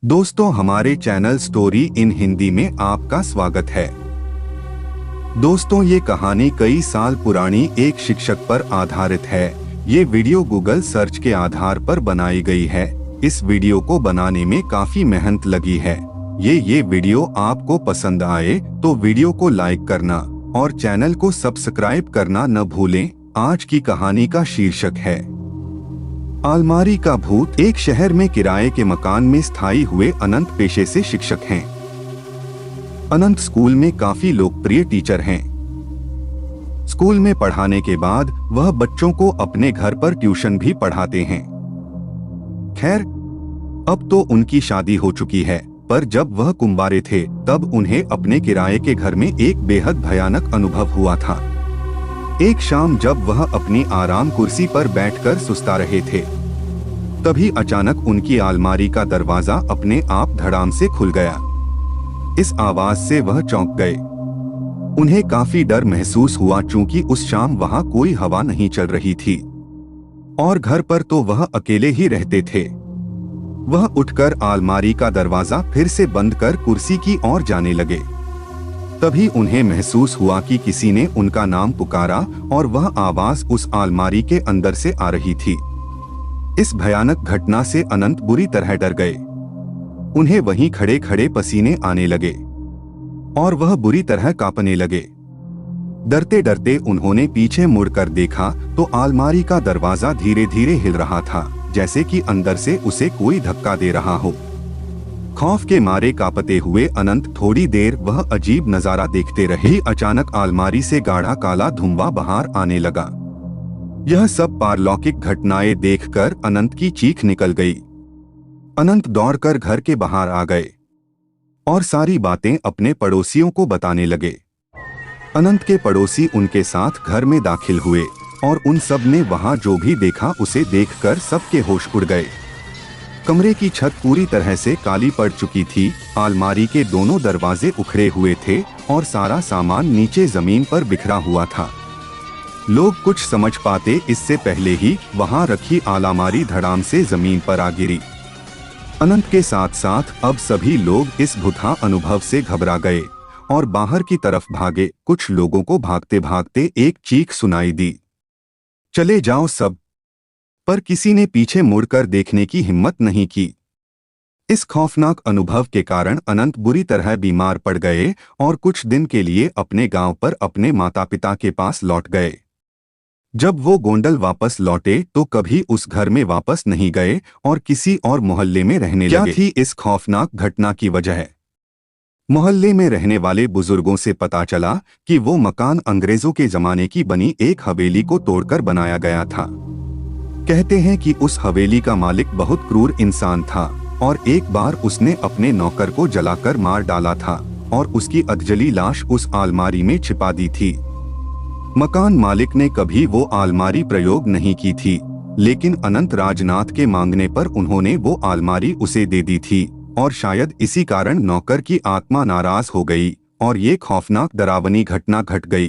दोस्तों, हमारे channel story in Hindi में आपका स्वागत है। दोस्तों, ये कहानी कई साल पुरानी एक शिक्षक पर आधारित है। ये वीडियो गूगल सर्च के आधार पर बनाई गई है। इस वीडियो को बनाने में काफी मेहनत लगी है। ये वीडियो आपको पसंद आए तो वीडियो को लाइक करना और चैनल को सब्सक्राइब करना न भूलें। आज की कहानी का शीर्षक है अलमारी का भूत। एक शहर में किराए के मकान में स्थायी हुए अनंत पेशे से शिक्षक हैं। अनंत स्कूल में काफी लोकप्रिय टीचर हैं। स्कूल में पढ़ाने के बाद वह बच्चों को अपने घर पर ट्यूशन भी पढ़ाते हैं। खैर, अब तो उनकी शादी हो चुकी है, पर जब वह कुंवारे थे तब उन्हें अपने किराए के घर में एक बेहद भयानक अनुभव हुआ था। एक शाम जब वह अपनी आराम कुर्सी पर बैठकर सुस्ता रहे थे, तभी अचानक उनकी अलमारी का दरवाजा अपने आप धड़ाम से खुल गया। इस आवाज से वह चौंक गए। उन्हें काफी डर महसूस हुआ, चूंकि उस शाम वहां कोई हवा नहीं चल रही थी और घर पर तो वह अकेले ही रहते थे। वह उठकर अलमारी का दरवाजा फिर से बंद कर कुर्सी की ओर जाने लगे। तभी उन्हें महसूस हुआ कि किसी ने उनका नाम पुकारा और वह आवाज उस अलमारी के अंदर से आ रही थी। इस भयानक घटना से अनंत बुरी तरह डर गए। उन्हें वहीं खड़े खड़े पसीने आने लगे और वह बुरी तरह कांपने लगे। डरते डरते उन्होंने पीछे मुड़कर देखा तो अलमारी का दरवाजा धीरे धीरे हिल रहा था, जैसे कि अंदर से उसे कोई धक्का दे रहा हो। खौफ के मारे कांपते हुए अनंत थोड़ी देर वह अजीब नजारा देखते रहे। अचानक अलमारी से गाढ़ा काला धुआं बाहर आने लगा। यह सब पारलौकिक घटनाएं देखकर अनंत की चीख निकल गई। अनंत दौड़कर घर के बाहर आ गए और सारी बातें अपने पड़ोसियों को बताने लगे। अनंत के पड़ोसी उनके साथ घर में दाखिल हुए और उन सब ने वहां जो भी देखा उसे देखकर सबके होश उड़ गए। कमरे की छत पूरी तरह से काली पड़ चुकी थी। अलमारी के दोनों दरवाजे उखड़े हुए थे और सारा सामान नीचे जमीन पर बिखरा हुआ था। लोग कुछ समझ पाते इससे पहले ही वहां रखी अलमारी धड़ाम से जमीन पर आ गिरी। अनंत के साथ साथ अब सभी लोग इस भूता अनुभव से घबरा गए और बाहर की तरफ भागे। कुछ लोगों को भागते भागते एक चीख सुनाई दी, चले जाओ सब। पर किसी ने पीछे मुड़कर देखने की हिम्मत नहीं की। इस खौफनाक अनुभव के कारण अनंत बुरी तरह बीमार पड़ गए और कुछ दिन के लिए अपने गांव पर अपने माता पिता के पास लौट गए। जब वो गोंडल वापस लौटे तो कभी उस घर में वापस नहीं गए और किसी और मोहल्ले में रहने लगे। क्या थी इस खौफनाक घटना की वजह? मोहल्ले में रहने वाले बुजुर्गों से पता चला कि वो मकान अंग्रेजों के जमाने की बनी एक हवेली को तोड़कर बनाया गया था। कहते हैं कि उस हवेली का मालिक बहुत क्रूर इंसान था और एक बार उसने अपने नौकर को जलाकर मार डाला था और उसकी अधजली लाश उस अलमारी में छिपा दी थी। मकान मालिक ने कभी वो अलमारी प्रयोग नहीं की थी, लेकिन अनंत राजनाथ के मांगने पर उन्होंने वो अलमारी उसे दे दी थी और शायद इसी कारण नौकर की आत्मा नाराज हो गई और ये खौफनाक डरावनी घटना घट गई।